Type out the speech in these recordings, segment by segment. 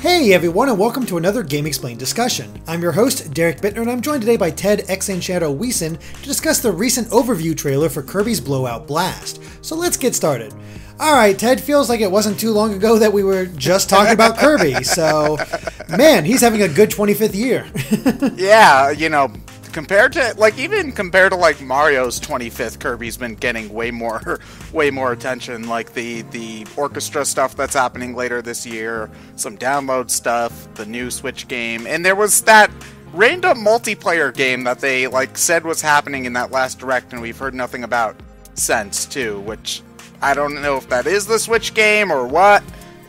Hey everyone, and welcome to another GameXplain discussion. I'm your host, Derek Bittner, and I'm joined today by Ted Shadow Weeson to discuss the recent overview trailer for Kirby's Blowout Blast. So let's get started. Alright, Ted, feels like it wasn't too long ago that we were just talking about Kirby, so man, he's having a good 25th year. Yeah, you know, compared to Mario's 25th, Kirby's been getting way more attention. Like the orchestra stuff that's happening later this year, some download stuff, the new Switch game, and there was that random multiplayer game that they said was happening in that last Direct, and we've heard nothing about since too. Which I don't know if that is the Switch game or what.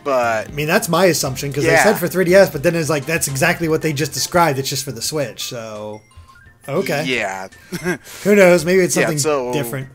But I mean, that's my assumption because they said for 3DS, but then it's like that's exactly what they just described. It's just for the Switch, so. Okay. Yeah. Who knows? Maybe it's something different.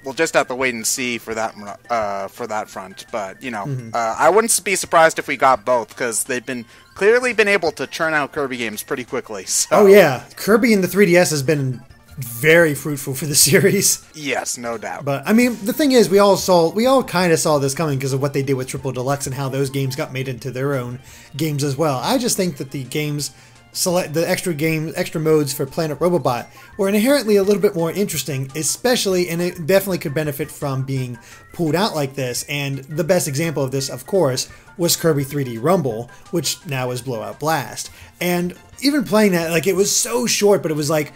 We'll just have to wait and see for that front. But you know, I wouldn't be surprised if we got both because they've clearly been able to churn out Kirby games pretty quickly. So. Oh yeah, Kirby in the 3DS has been very fruitful for the series. Yes, no doubt. But I mean, the thing is, we all kind of saw this coming because of what they did with Triple Deluxe and how those games got made into their own games as well. I just think that the games. Select the extra modes for Planet Robobot were inherently a little bit more interesting, especially, and it definitely could benefit from being pulled out like this. And the best example of this, of course, was Kirby 3D Rumble, which now is Blowout Blast. And even playing that, it was so short, but it was like,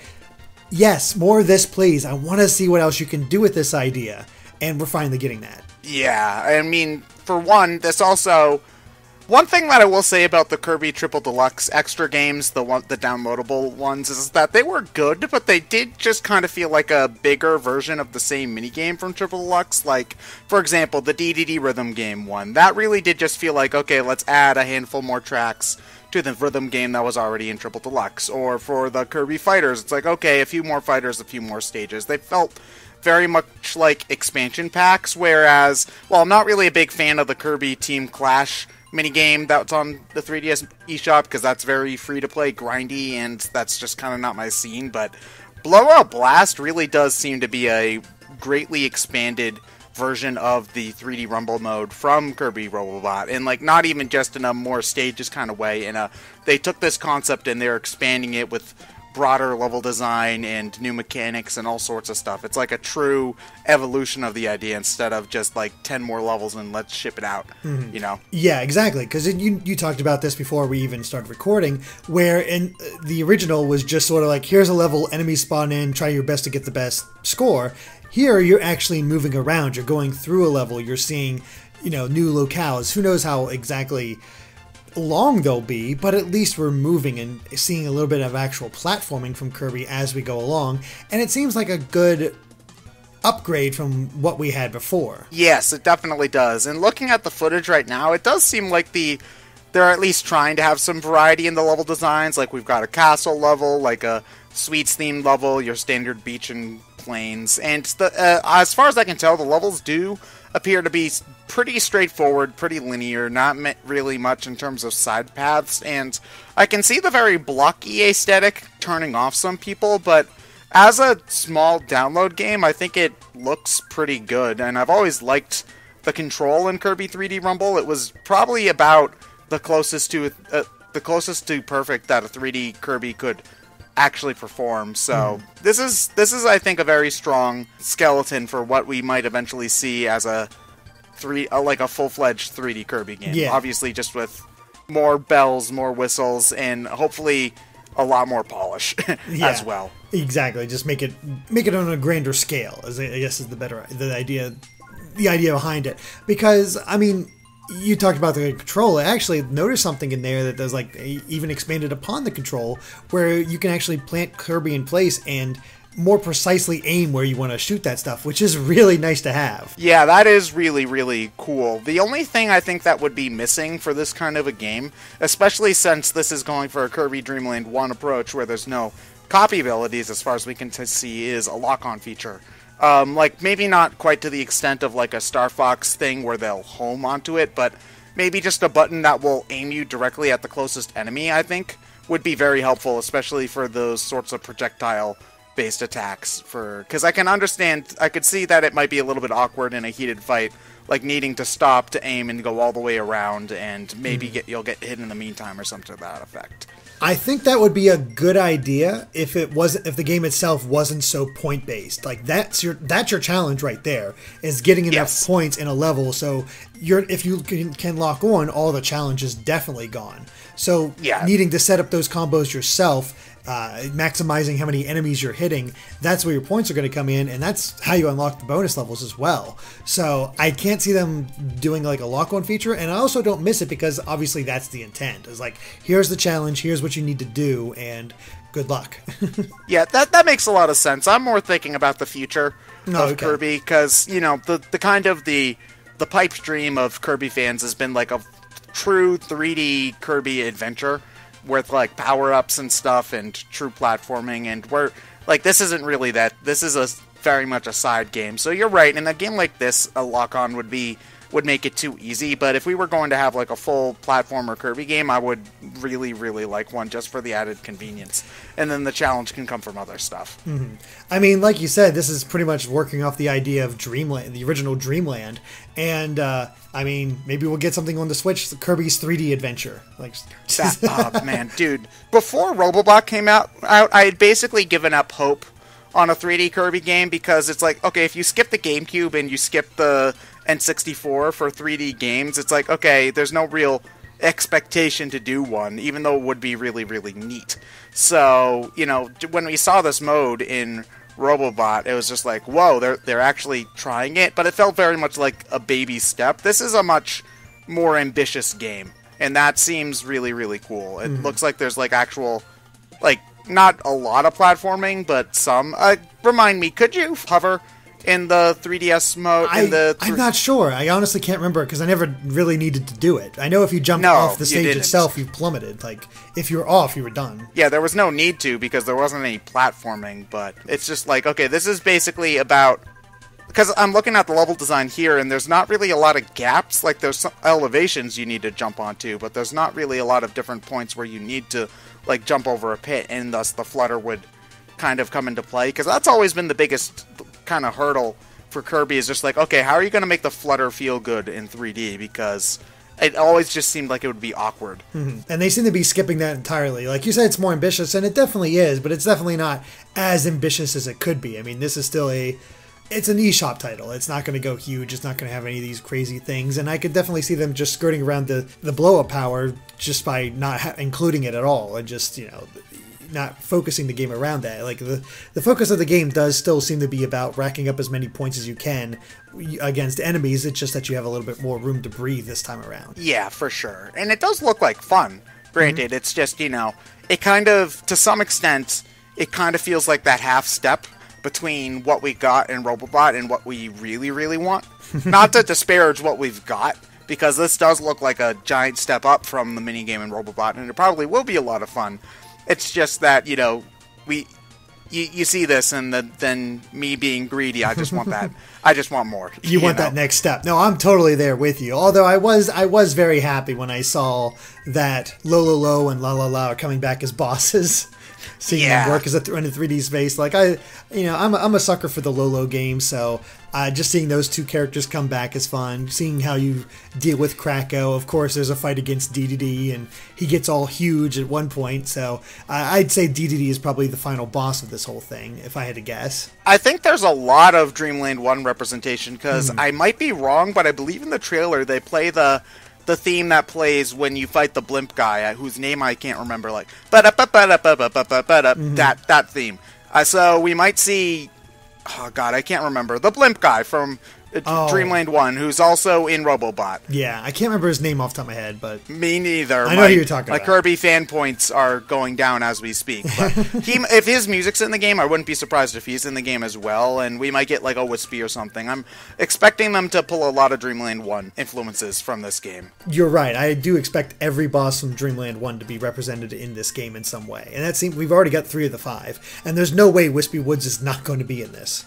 yes, more of this, please. I want to see what else you can do with this idea. And we're finally getting that. Yeah, I mean, for one, this also... One thing that I will say about the Kirby Triple Deluxe extra games, the downloadable ones, is that they were good, but they did just kind of feel like a bigger version of the same minigame from Triple Deluxe. Like, for example, the DDD Rhythm game one. That really did just feel like, okay, let's add a handful more tracks to the rhythm game that was already in Triple Deluxe. Or for the Kirby Fighters, it's like, okay, a few more fighters, a few more stages. They felt very much like expansion packs, whereas, well, I'm not really a big fan of the Kirby Team Clash minigame that's on the 3DS eShop, because that's very free-to-play, grindy, and that's just kind of not my scene, but Blowout Blast really does seem to be a greatly expanded version of the 3D Rumble mode from Kirby Robobot, and not even just in a more stages kind of way, they took this concept and they're expanding it with broader level design and new mechanics and all sorts of stuff. It's like a true evolution of the idea instead of just 10 more levels and let's ship it out, you know? Yeah, exactly. Because you talked about this before we even started recording, where in the original was just sort of here's a level, enemies spawn in, try your best to get the best score. Here, you're actually moving around. You're going through a level. You're seeing, new locales. Who knows how exactly long they'll be, but at least we're moving and seeing a little bit of actual platforming from Kirby as we go along, and it seems like a good upgrade from what we had before. Yes, it definitely does. And looking at the footage right now, it does seem like they're at least trying to have some variety in the level designs. We've got a castle level, a Sweets themed level, your standard beach and plains, and as far as I can tell, the levels do appear to be pretty straightforward, pretty linear, not really much in terms of side paths, and I can see the very blocky aesthetic turning off some people, but as a small download game, I think it looks pretty good, and I've always liked the control in Kirby 3D Rumble. It was probably about the closest to perfect that a 3D Kirby could actually perform. So this is I think a very strong skeleton for what we might eventually see as a full-fledged 3D Kirby game. Yeah. Obviously just with more bells, more whistles, and hopefully a lot more polish as well. Exactly. Just make it on a grander scale, as I guess is the idea behind it. Because I mean, you talked about the control. I actually noticed something in there that does even expanded upon the control, where you can actually plant Kirby in place and more precisely aim where you want to shoot that stuff, which is really nice to have. Yeah, that is really, really cool. The only thing I think that would be missing for this kind of a game, especially since this is going for a Kirby Dream Land 1 approach where there's no copy abilities as far as we can see, is a lock-on feature. Maybe not quite to the extent of a Star Fox thing where they'll home onto it, but maybe just a button that will aim you directly at the closest enemy, I think, would be very helpful, especially for those sorts of projectile-based attacks. Because I could see that it might be a little bit awkward in a heated fight like needing to stop to aim and go all the way around, and maybe you'll get hit in the meantime or something to that effect. I think that would be a good idea if the game itself wasn't so point based. Like that's your challenge right there, is getting enough points in a level so if you can lock on, all the challenge is definitely gone. So needing to set up those combos yourself, maximizing how many enemies you're hitting, that's where your points are going to come in, and that's how you unlock the bonus levels as well. So I can't see them doing like a lock-on feature, and I also don't miss it because obviously that's the intent. It's like, here's the challenge, here's what you need to do, and good luck. Yeah, that makes a lot of sense. I'm more thinking about the future of Kirby, because, you know, the kind of the pipe dream of Kirby fans has been like a true 3D Kirby adventure with like power-ups and stuff and true platforming, and we're like, this isn't really that. This is very much a side game. So you're right, in a game like this, a lock-on would make it too easy, but if we were going to have like a full platformer Kirby game, I would really, really like one just for the added convenience, and then the challenge can come from other stuff. Mm-hmm. I mean, like you said, this is pretty much working off the idea of Dreamland, the original Dreamland, and I mean, maybe we'll get something on the Switch, Kirby's 3D Adventure. Like, oh man, dude! Before Robobot came out, I had basically given up hope on a 3D Kirby game, because it's like, okay, if you skip the GameCube and you skip the N64 for 3D games, it's like, okay, there's no real expectation to do one, even though it would be really, really neat. So, you know, when we saw this mode in Robobot, it was just like, whoa, they're actually trying it, but it felt very much like a baby step. This is a much more ambitious game, and that seems really, really cool. It looks like there's like actual, like, not a lot of platforming, but some. Remind me, could you hover in the 3DS mode? I'm not sure. I honestly can't remember, because I never really needed to do it. I know if you jumped off the stage itself, you plummeted. Like, if you were off, you were done. Yeah, there was no need to, because there wasn't any platforming, but it's just like, okay, this is basically about... Because I'm looking at the level design here, and there's not really a lot of gaps. Like, there's some elevations you need to jump onto, but there's not really a lot of different points where you need to, like, jump over a pit, and thus the flutter would kind of come into play. Because that's always been the biggest kind of hurdle for Kirby, is just like, okay, how are you going to make the flutter feel good in 3D? Because it always just seemed like it would be awkward. Mm-hmm. And they seem to be skipping that entirely. Like you said, it's more ambitious, and it definitely is, but it's definitely not as ambitious as it could be. I mean, this is still it's an eShop title. It's not going to go huge. It's not going to have any of these crazy things. And I could definitely see them just skirting around the blow-up power just by not including it at all, and just, you know, not focusing the game around that. Like, the focus of the game does still seem to be about racking up as many points as you can against enemies. It's just that you have a little bit more room to breathe this time around. Yeah, for sure. And it does look like fun. Granted, it's just, you know, it kind of, to some extent, it kind of feels like that half step between what we got in Robobot and what we really, really want. Not to disparage what we've got, because this does look like a giant step up from the minigame in Robobot, and it probably will be a lot of fun. It's just that, you know, you see this, and then me being greedy, I just want that. I just want more. You want that next step. No, I'm totally there with you. Although I was very happy when I saw that Lo and La La La are coming back as bosses. Seeing them work as in a 3D space, like I'm a sucker for the Lolo game, so just seeing those two characters come back is fun. Seeing how you deal with Kracko. Of course, there's a fight against DDD, and he gets all huge at one point. So I'd say DDD is probably the final boss of this whole thing, if I had to guess. I think there's a lot of Dreamland 1 representation, because I might be wrong, but I believe in the trailer they play the theme that plays when you fight the blimp guy, whose name I can't remember, like that theme. So we might see, oh god, I can't remember, the blimp guy from Dreamland 1, who's also in Robobot. Yeah, I can't remember his name off the top of my head, but... Me neither. I know who you're talking about. My Kirby fan points are going down as we speak. But if his music's in the game, I wouldn't be surprised if he's in the game as well, and we might get like a Wispy or something. I'm expecting them to pull a lot of Dreamland 1 influences from this game. You're right. I do expect every boss from Dreamland 1 to be represented in this game in some way. And we've already got 3 of the 5, and there's no way Wispy Woods is not going to be in this.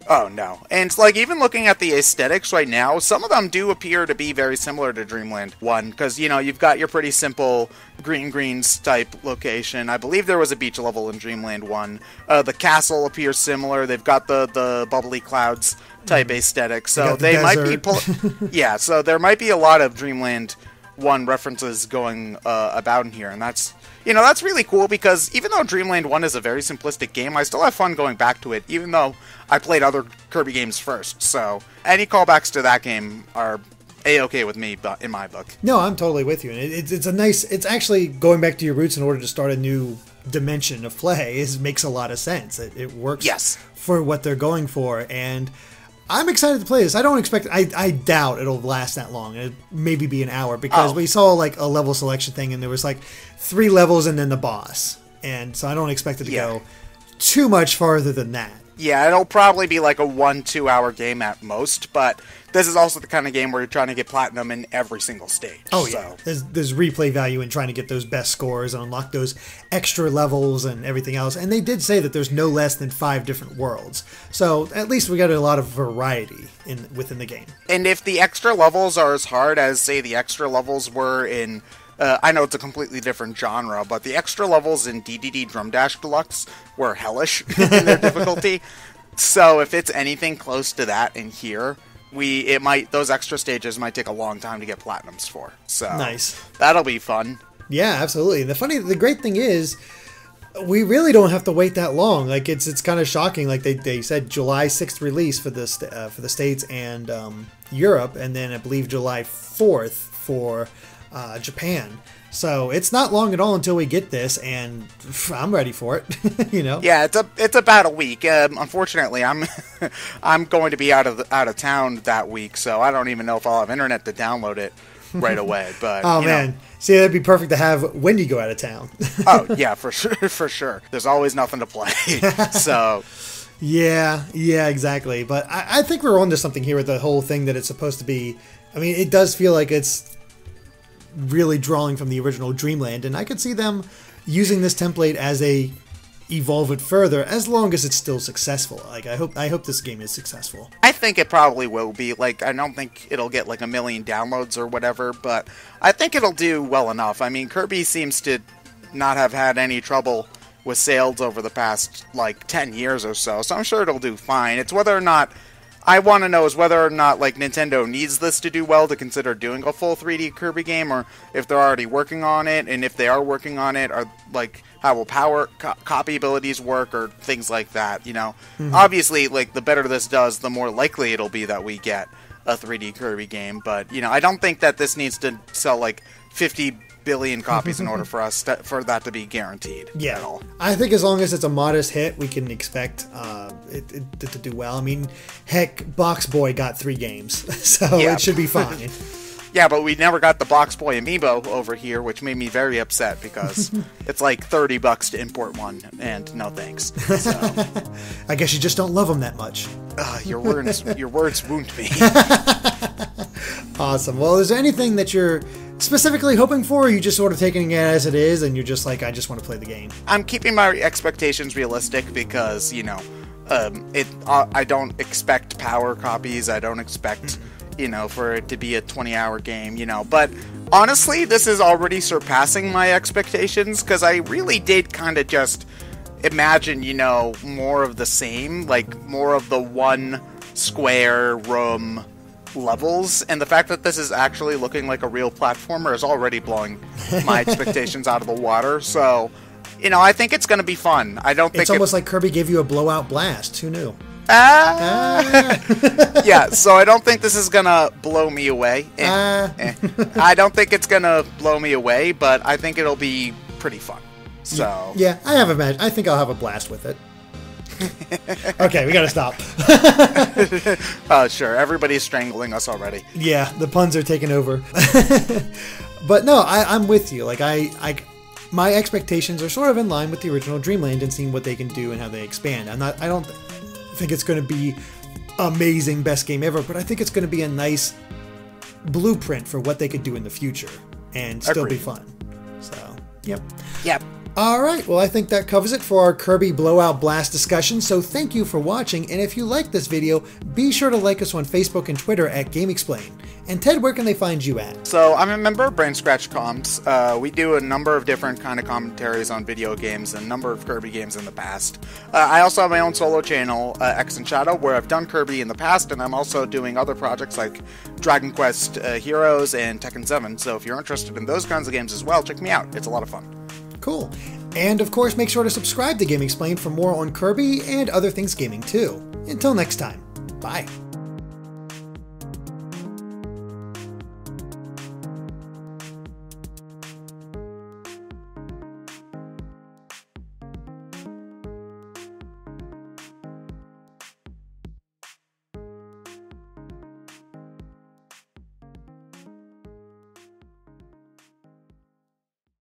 Oh, no. And it's like, even looking at the aesthetics right now, some of them do appear to be very similar to Dreamland 1, because, you know, you've got your pretty simple greens type location. I believe there was a beach level in Dreamland 1. The castle appears similar. They've got the bubbly clouds type aesthetic, so they might be... yeah, so there might be a lot of Dreamland 1 references going about in here, and that's... You know, that's really cool, because even though Dreamland 1 is a very simplistic game, I still have fun going back to it, even though I played other Kirby games first. So, any callbacks to that game are A-okay with me, but in my book. No, I'm totally with you. And it's a nice... It's actually going back to your roots in order to start a new dimension of play. It makes a lot of sense. It works for what they're going for, and... I'm excited to play this. I don't expect... I doubt it'll last that long. It'll maybe be an hour, because we saw like a level selection thing, and there was like 3 levels and then the boss. And so I don't expect it to go too much farther than that. Yeah, it'll probably be like a 1-2 hour game at most, but this is also the kind of game where you're trying to get platinum in every single stage. Oh, yeah. There's replay value in trying to get those best scores and unlock those extra levels and everything else. And they did say that there's no less than 5 different worlds. So at least we got a lot of variety within the game. And if the extra levels are as hard as, say, the extra levels were in... I know it's a completely different genre, but the extra levels in DDD Drum Dash Deluxe were hellish in their difficulty. So if it's anything close to that in here, those extra stages might take a long time to get platinums for. So nice. That'll be fun. Yeah, absolutely. The great thing is, we really don't have to wait that long. Like it's kind of shocking. Like they said July 6th release for the States and Europe, and then I believe July 4th for Japan. So it's not long at all until we get this, and I'm ready for it. You know. Yeah, it's about a week. Unfortunately, I'm going to be out of town that week, so I don't even know if I'll have internet to download it right away. But oh man, see, that'd be perfect to have when you go out of town. Oh yeah, for sure. There's always nothing to play. So. Yeah, exactly. But I think we're onto something here with the whole thing that it's supposed to be. I mean, it does feel like it's really drawing from the original Dreamland, and I could see them using this template as they evolve it further, as long as it's still successful. Like I hope this game is successful. I think it probably will be. Like, I don't think it'll get like 1 million downloads or whatever, but I think it'll do well enough. I mean, Kirby seems to not have had any trouble with sales over the past like 10 years or so, so I'm sure it'll do fine. It's whether or not I want to know is whether or not like Nintendo needs this to do well to consider doing a full 3D Kirby game, or if they're already working on it, and if they are working on it, are like how will power copy abilities work, or things like that. You know, obviously, like the better this does, the more likely it'll be that we get a 3D Kirby game. But you know, I don't think that this needs to sell like 50 billion copies in order for us for that to be guaranteed. Yeah, at all. I think as long as it's a modest hit, we can expect it to do well. I mean, heck, Box Boy got 3 games, so it should be fine. Yeah, but we never got the Box Boy amiibo over here, which made me very upset, because it's like $30 to import one, and no thanks. So. I guess you just don't love them that much. Your words wound me. Awesome. Well, is there anything that you're specifically hoping for, or are you just sort of taking it as it is, and you're just like, I just want to play the game? I'm keeping my expectations realistic, because, you know, I don't expect power copies. I don't expect... you know, for it to be a 20-hour game, you know. But honestly, this is already surpassing my expectations, because I really did kind of just imagine, you know, more of the same, like more of the one square room levels. And the fact that this is actually looking like a real platformer is already blowing my expectations out of the water. So, you know, I think it's going to be fun. I don't think it's almost like Kirby gave you a Blowout blast. Who knew? Yeah, so I don't think this is gonna blow me away. I don't think it's gonna blow me away, but I think it'll be pretty fun. So yeah, I think I'll have a blast with it. Okay, we gotta stop. Sure, everybody's strangling us already. Yeah, the puns are taking over. But no, I'm with you. Like my expectations are sort of in line with the original Dreamland, and seeing what they can do and how they expand. I don't think it's going to be amazing, best game ever, but I think it's going to be a nice blueprint for what they could do in the future and still be fun. So, yep. Alright, well I think that covers it for our Kirby Blowout Blast discussion, so thank you for watching, and if you liked this video, be sure to like us on Facebook and Twitter at GameXplain. And Ted, where can they find you at? So I'm a member of Brain Scratch Comms. We do a number of different kind of commentaries on video games and a number of Kirby games in the past. I also have my own solo channel, X and Shadow, where I've done Kirby in the past, and I'm also doing other projects like Dragon Quest Heroes and Tekken 7, so if you're interested in those kinds of games as well, check me out. It's a lot of fun. Cool. And of course, make sure to subscribe to GameXplain for more on Kirby and other things gaming too. Until next time, bye.